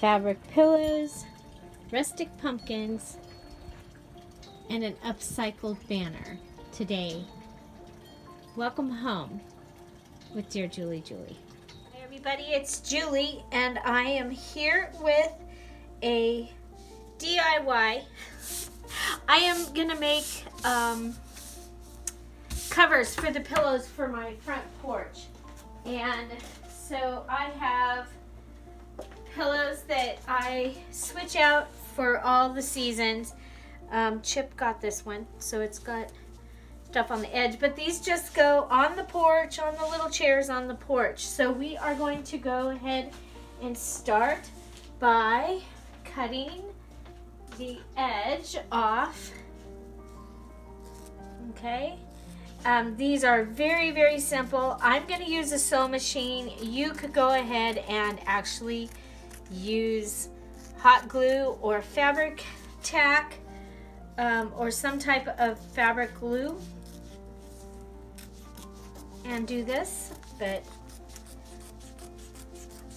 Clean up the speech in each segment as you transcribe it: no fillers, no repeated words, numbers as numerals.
fabric pillows, rustic pumpkins, and an upcycled banner today. Welcome home with Dear Julie Julie. Hey everybody, it's Julie and I am here with a DIY. I am gonna make covers for the pillows for my front porch. And so I have pillows that I switch out for all the seasons. Chip got this one, so it's got stuff on the edge, but these just go on the porch, on the little chairs on the porch. So we are going to go ahead and start by cutting the edge off. Okay. These are very, very simple. I'm going to use a sewing machine. You could go ahead and actually use hot glue or fabric tack or some type of fabric glue and do this, but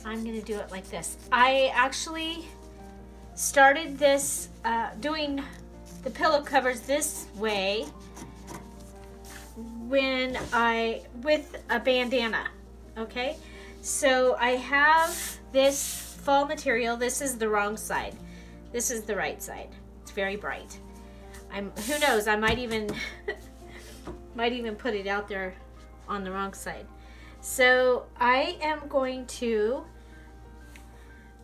I'm going to do it like this. I actually started this doing the pillow covers this way with a bandana. Okay, so I have this fall material. This is the wrong side. This is the right side. It's very bright. Who knows, I might even put it out there on the wrong side. So I am going to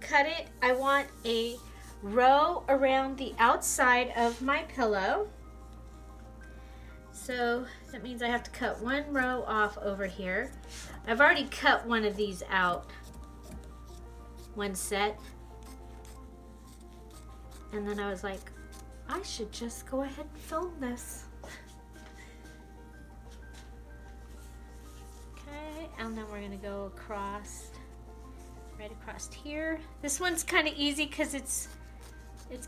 cut it. I want a row around the outside of my pillow. So that means I have to cut one row off over here. I've already cut one of these out, one set. And then I was like, I should just go ahead and film this. Okay, and then we're gonna go across, right across here. This one's kind of easy because it's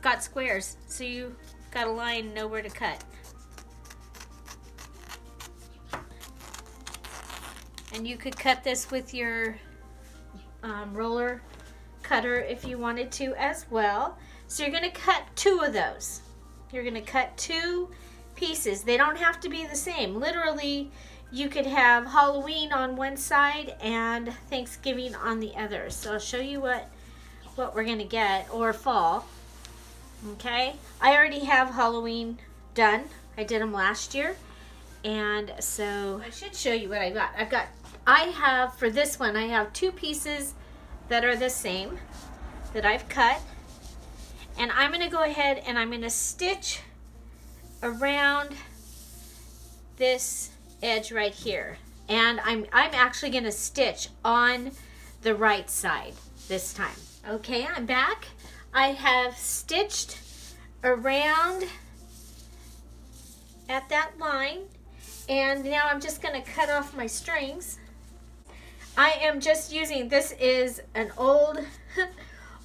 got squares, so you got a line, know where to cut. And you could cut this with your roller cutter if you wanted to as well. So you're gonna cut two of those. You're gonna cut two pieces. They don't have to be the same. Literally, you could have Halloween on one side and Thanksgiving on the other. So I'll show you what we're gonna get, or fall. Okay, I already have Halloween done. I did them last year. And so I should show you what I got. I have, for this one, I have two pieces that are the same that I've cut. And I'm going to go ahead and I'm going to stitch around this edge right here. And I'm actually going to stitch on the right side this time. Okay, I'm back. I have stitched around at that line. And now I'm just going to cut off my strings. I am just using, this is an old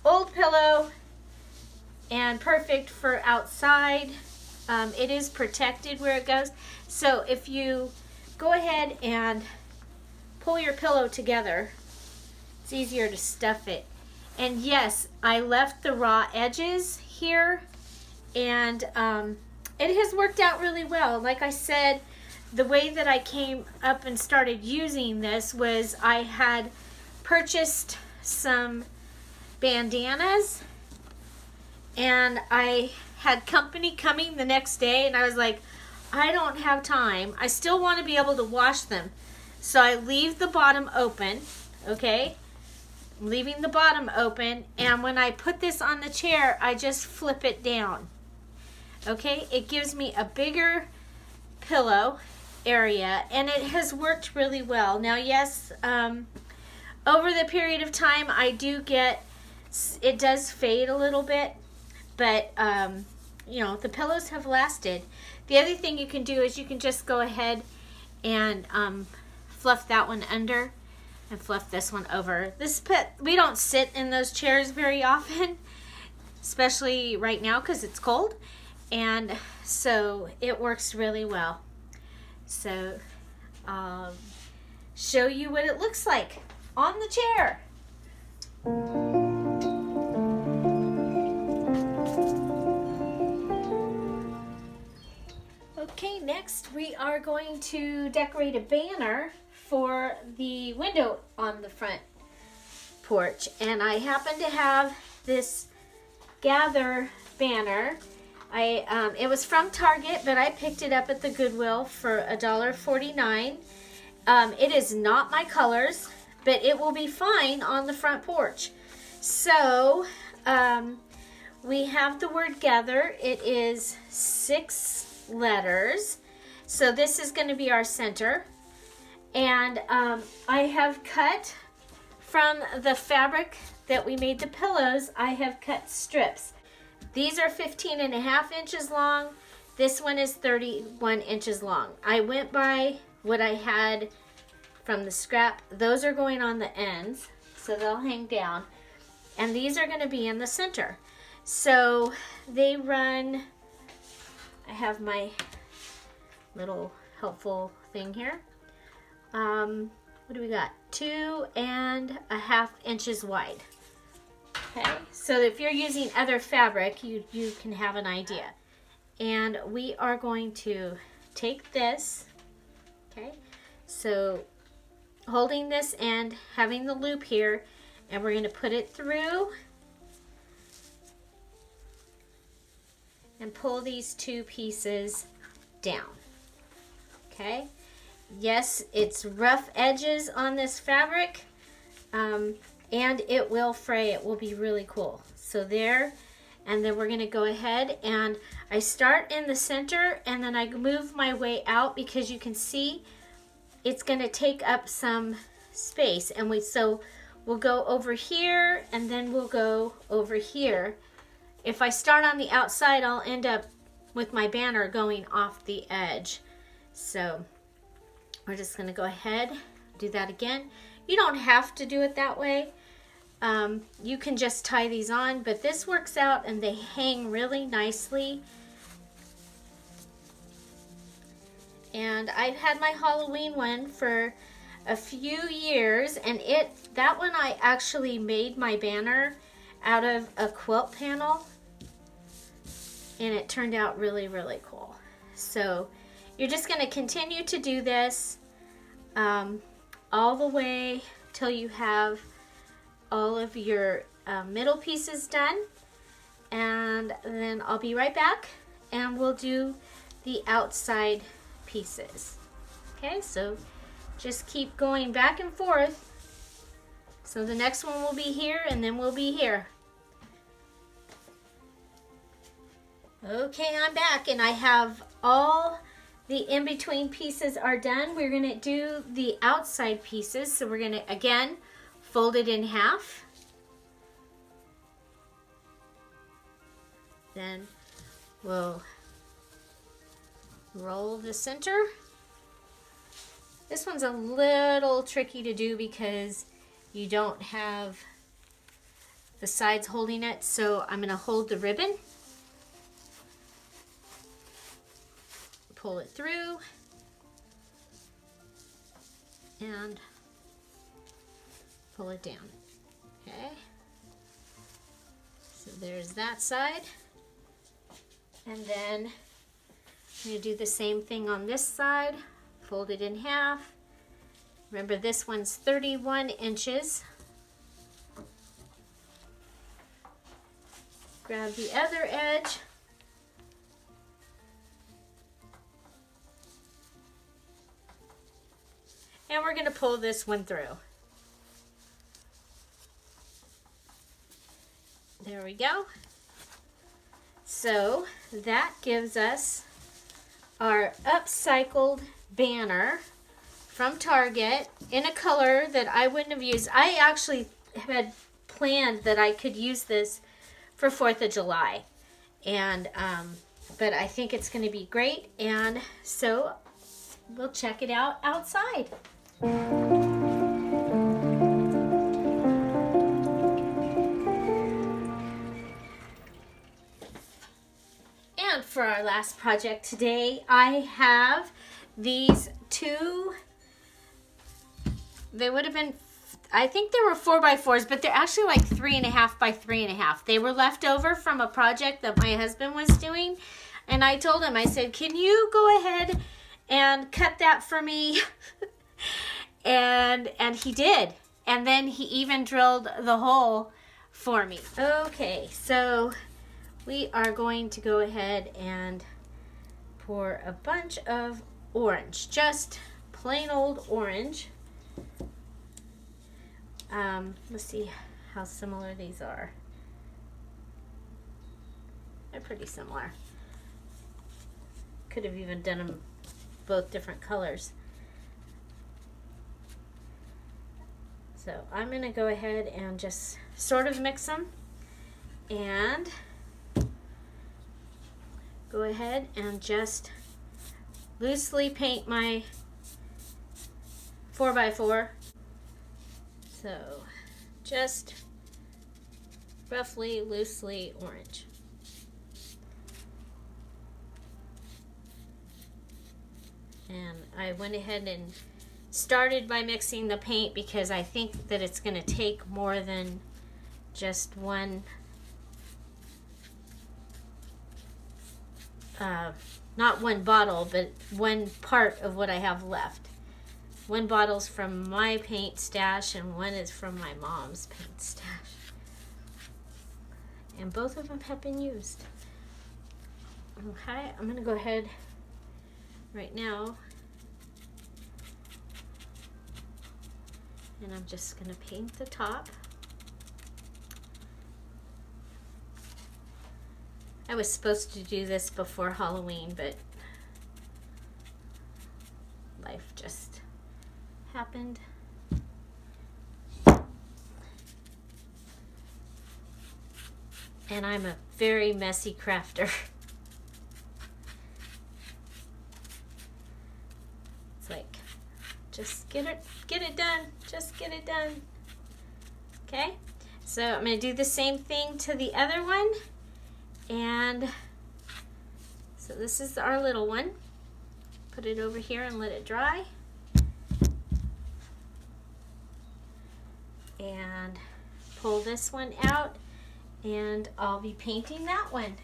pillow and perfect for outside. It is protected where it goes. So if you go ahead and pull your pillow together, it's easier to stuff it. And yes, I left the raw edges here, and it has worked out really well. Like I said, the way that I came up and started using this was I had purchased some bandanas and I had company coming the next day, and I was like, I don't have time. I still want to be able to wash them. So I leave the bottom open, okay? I'm leaving the bottom open, and when I put this on the chair, I just flip it down. Okay, it gives me a bigger pillow area, and it has worked really well. Now yes, over the period of time I do get, it does fade a little bit, but you know, the pillows have lasted. The other thing you can do is you can just go ahead and fluff that one under and fluff this one over. We don't sit in those chairs very often, especially right now because it's cold, and so it works really well. So I'll show you what it looks like on the chair. are going to decorate a banner for the window on the front porch. And I happen to have this Gather banner. It was from Target, but I picked it up at the Goodwill for $1.49. It is not my colors, but it will be fine on the front porch. So we have the word Gather. It is 6 letters. So this is going to be our center. And I have cut from the fabric that we made the pillows, I have cut strips. These are 15.5 inches long. This one is 31 inches long. I went by what I had from the scrap. Those are going on the ends, so they'll hang down. And these are going to be in the center. So they run, I have my little helpful thing here. What do we got? 2.5 inches wide. Okay, so if you're using other fabric, you can have an idea. And we are going to take this, okay, so holding this end, having the loop here, and we're going to put it through and pull these 2 pieces down. Okay, yes, it's rough edges on this fabric, and it will fray. It will be really cool. So there, and then we're going to go ahead and I start in the center and then I move my way out because you can see it's going to take up some space. And we'll go over here and then we'll go over here. If I start on the outside, I'll end up with my banner going off the edge. So we're just going to go ahead, do that again. You don't have to do it that way. You can just tie these on, but this works out and they hang really nicely. And I've had my Halloween one for a few years, and that one I actually made my banner out of a quilt panel, and it turned out really, really cool. So you're just going to continue to do this all the way till you have all of your middle pieces done, and then I'll be right back and we'll do the outside pieces. Okay, so just keep going back and forth. So the next one will be here and then we'll be here. Okay, I'm back and I have all the in-between pieces are done. We're going to do the outside pieces. So we're going to, again, fold it in half. Then we'll roll the center. This one's a little tricky to do because you don't have the sides holding it. So I'm going to hold the ribbon. Pull it through. And pull it down. Okay, so there's that side, and then I'm going to do the same thing on this side. Fold it in half. Remember, this one's 31 inches. Grab the other edge. And we're going to pull this one through. There we go. So that gives us our upcycled banner from Target in a color that I wouldn't have used. I actually had planned that I could use this for 4th of July. And but I think it's going to be great. And so we'll check it out outside. And for our last project today, I have these 2, they would have been, I think they were 4x4s, but they're actually like 3.5 by 3.5. They were left over from a project that my husband was doing. And I told him, I said, can you go ahead and cut that for me. and he did. And then he even drilled the hole for me. Okay, so we are going to go ahead and pour a bunch of orange, just plain old orange. Let's see how similar these are. They're pretty similar. Could have even done them both different colors. So I'm going to go ahead and just sort of mix them and go ahead and just loosely paint my 4x4. So just roughly, loosely orange. And I went ahead and started by mixing the paint because I think that it's going to take more than just one, not one bottle, but one part of what I have left. One bottle's from my paint stash and one is from my mom's paint stash. And both of them have been used. Okay, I'm going to go ahead right now and I'm just going to paint the top. I was supposed to do this before Halloween, but life just happened. And I'm a very messy crafter. It's like, just get it done. Just get it done. Okay, so I'm going to do the same thing to the other one. And so this is our little one. Put it over here and let it dry. And pull this one out and I'll be painting that one.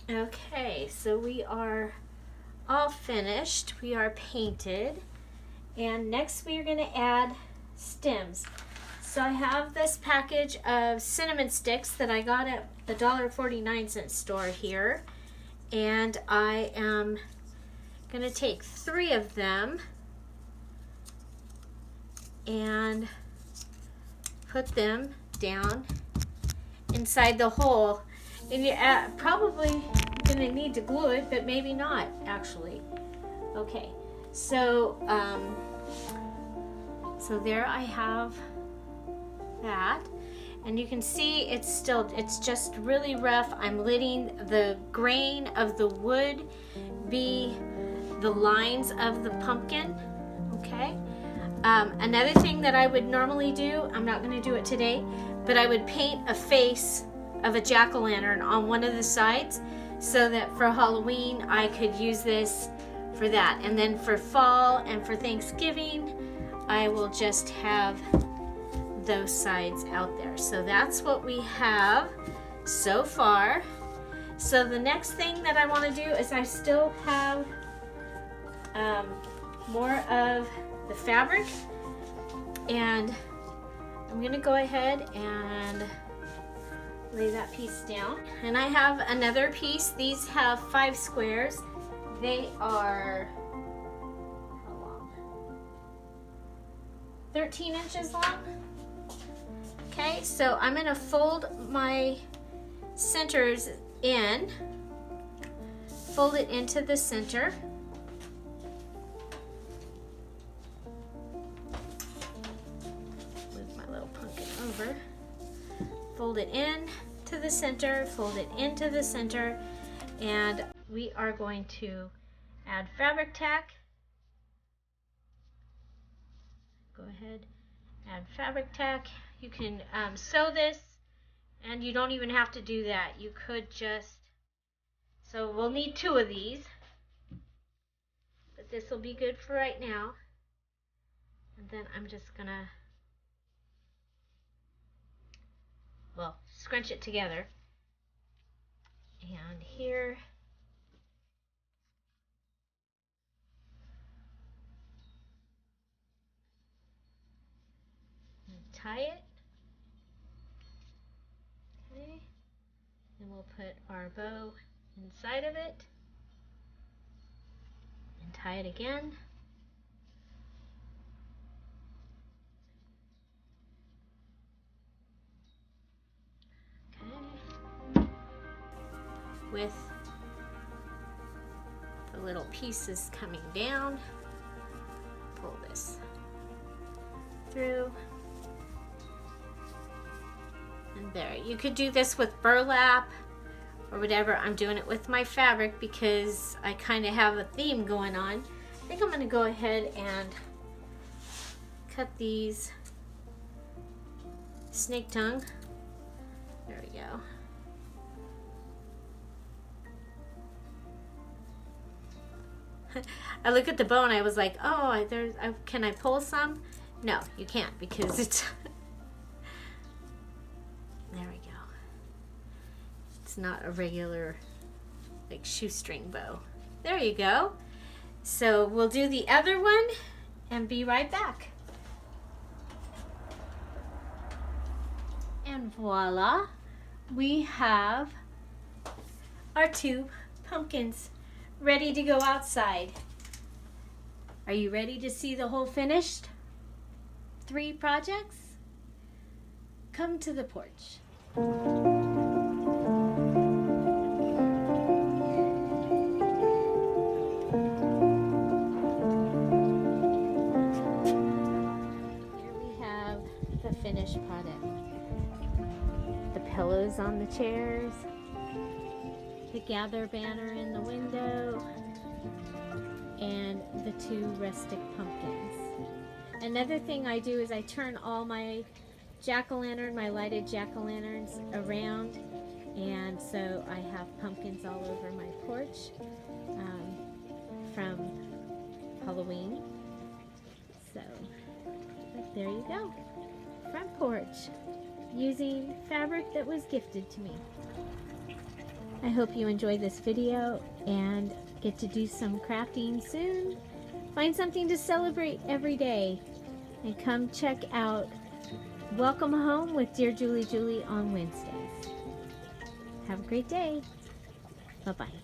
Okay, so we are all finished. We are painted. And next we are going to add stems. So I have this package of cinnamon sticks that I got at the $1.49 store here. And I am going to take 3 of them and put them down inside the hole. And you're probably going to need to glue it, but maybe not actually. Okay, so so there I have that, and you can see it's just really rough. I'm letting the grain of the wood be the lines of the pumpkin. Okay. Another thing that I would normally do, I'm not going to do it today, but I would paint a face of a jack-o'-lantern on one of the sides so that for Halloween I could use this for that. And then for fall and for Thanksgiving, I will just have those sides out there. So that's what we have so far. So the next thing that I want to do is I still have more of the fabric, and I'm going to go ahead and lay that piece down. And I have another piece. These have 5 squares. They are, how long? 13 inches long. Okay, so I'm going to fold my centers in, fold it into the center. Move my little pumpkin over. Fold it in to the center, fold it into the center, and we are going to add fabric tack. Go ahead, add fabric tack. You can sew this, and you don't even have to do that. You could just, so we'll need 2 of these, but this will be good for right now. And then I'm just gonna, well, scrunch it together. And here, tie it. Okay. And we'll put our bow inside of it and tie it again. Okay. With the little pieces coming down, pull this through. And there, you could do this with burlap or whatever. I'm doing it with my fabric because I kind of have a theme going on. I think I'm going to go ahead and cut these snake tongue. There we go. I look at the bow and I was like, oh, can I pull some? No, you can't because it's there we go. It's not a regular like shoestring bow. There you go. So we'll do the other one and be right back. And voila, we have our 2 pumpkins ready to go outside. Are you ready to see the whole finished 3 projects? Come to the porch. Here we have the finished product. The pillows on the chairs, the gather banner in the window, and the 2 rustic pumpkins. Another thing I do is I turn all my jack-o'-lantern, my lighted jack-o'-lanterns around, and so I have pumpkins all over my porch from Halloween. So there you go, front porch using fabric that was gifted to me. I hope you enjoy this video and get to do some crafting soon. Find something to celebrate every day and come check out Welcome Home with Dear Julie Julie on Wednesdays. Have a great day. Bye-bye.